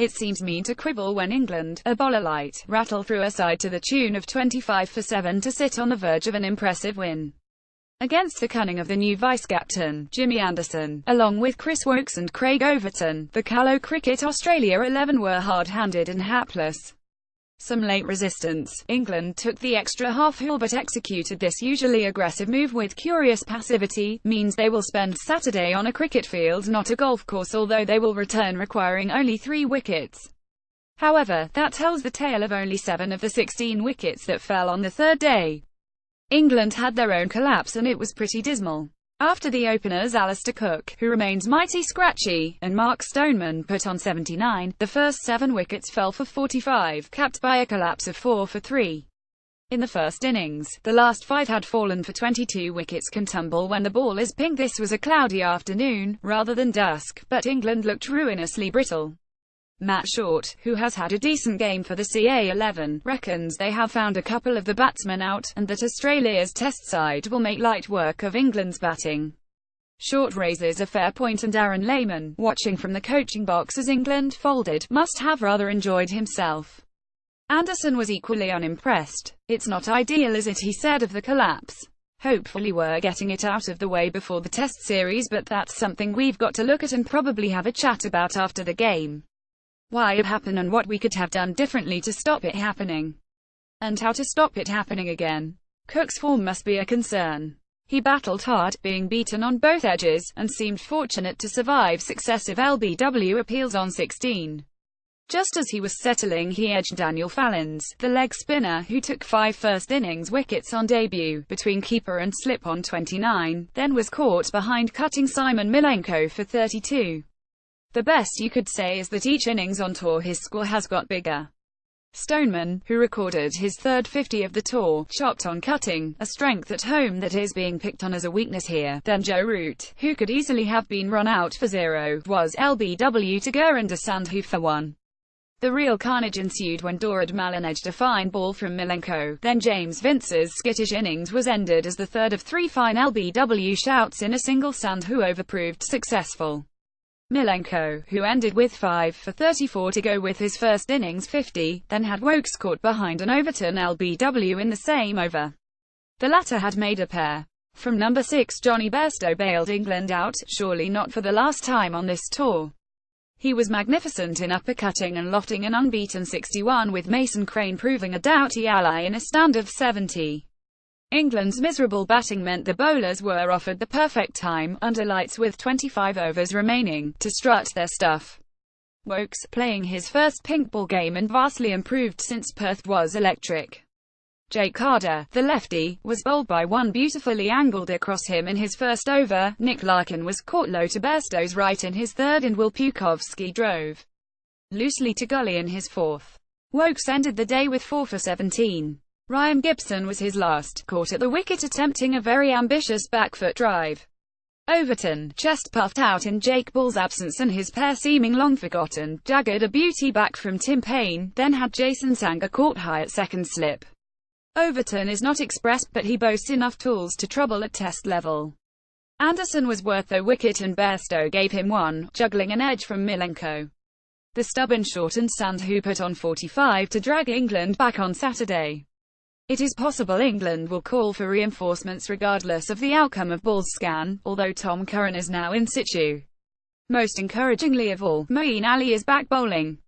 It seems mean to quibble when England, a bowler light, rattle through a side to the tune of 25 for 7 to sit on the verge of an impressive win. Against the cunning of the new vice-captain, Jimmy Anderson, along with Chris Woakes and Craig Overton, the Callow Cricket Australia 11 were hard-handed and hapless. Some late resistance. England took the extra half-hill but executed this usually aggressive move with curious passivity, means they will spend Saturday on a cricket field, not a golf course, although they will return requiring only 3 wickets. However, that tells the tale of only 7 of the 16 wickets that fell on the third day. England had their own collapse and it was pretty dismal. After the openers Alistair Cook, who remains mighty scratchy, and Mark Stoneman put on 79, the first 7 wickets fell for 45, capped by a collapse of 4 for 3. In the first innings, the last 5 had fallen for 22 wickets. Can tumble when the ball is pink. This was a cloudy afternoon, rather than dusk, but England looked ruinously brittle. Matt Short, who has had a decent game for the CA11, reckons they have found a couple of the batsmen out, and that Australia's test side will make light work of England's batting. Short raises a fair point, and Aaron Lehman, watching from the coaching box as England folded, must have rather enjoyed himself. Anderson was equally unimpressed. "It's not ideal, is it?" he said of the collapse. "Hopefully we're getting it out of the way before the test series, but that's something we've got to look at and probably have a chat about after the game. Why it happened and what we could have done differently to stop it happening. And how to stop it happening again." Cook's form must be a concern. He battled hard, being beaten on both edges, and seemed fortunate to survive successive LBW appeals on 16. Just as he was settling, he edged Daniel Fallins, the leg spinner, who took 5 first-innings wickets on debut, between keeper and slip on 29, then was caught behind cutting Simon Milenko for 32. The best you could say is that each innings on tour his score has got bigger. Stoneman, who recorded his third 50 of the tour, chopped on cutting, a strength at home that is being picked on as a weakness here. Then Joe Root, who could easily have been run out for 0, was LBW to Gurinder Sandhu for 1. The real carnage ensued when Dorad Malan edged a fine ball from Milenko. Then James Vince's skittish innings was ended as the third of 3 fine LBW shouts in a single Sandhu over proved successful. Milenko, who ended with 5 for 34 to go with his first innings 50, then had Woakes caught behind an Overton LBW in the same over. The latter had made a pair. From number 6 Johnny Bairstow bailed England out, surely not for the last time on this tour. He was magnificent in uppercutting and lofting an unbeaten 61, with Mason Crane proving a doughty ally in a stand of 70. England's miserable batting meant the bowlers were offered the perfect time, under lights with 25 overs remaining, to strut their stuff. Woakes, playing his first pink ball game and vastly improved since Perth, was electric. Jake Carter, the lefty, was bowled by one beautifully angled across him in his first over. Nick Larkin was caught low to Bairstow's right in his third, and Will Pukovski drove loosely to Gully in his fourth. Woakes ended the day with 4 for 17. Ryan Gibson was his last, caught at the wicket attempting a very ambitious back-foot drive. Overton, chest puffed out in Jake Ball's absence and his pair seeming long forgotten, jagged a beauty back from Tim Payne, then had Jason Sangha caught high at second slip. Overton is not express, but he boasts enough tools to trouble at test level. Anderson was worth a wicket and Bairstow gave him 1, juggling an edge from Milenko. The stubborn shortened Sandhu put on 45 to drag England back on Saturday. It is possible England will call for reinforcements regardless of the outcome of Ball's scan, although Tom Curran is now in situ. Most encouragingly of all, Moeen Ali is back bowling.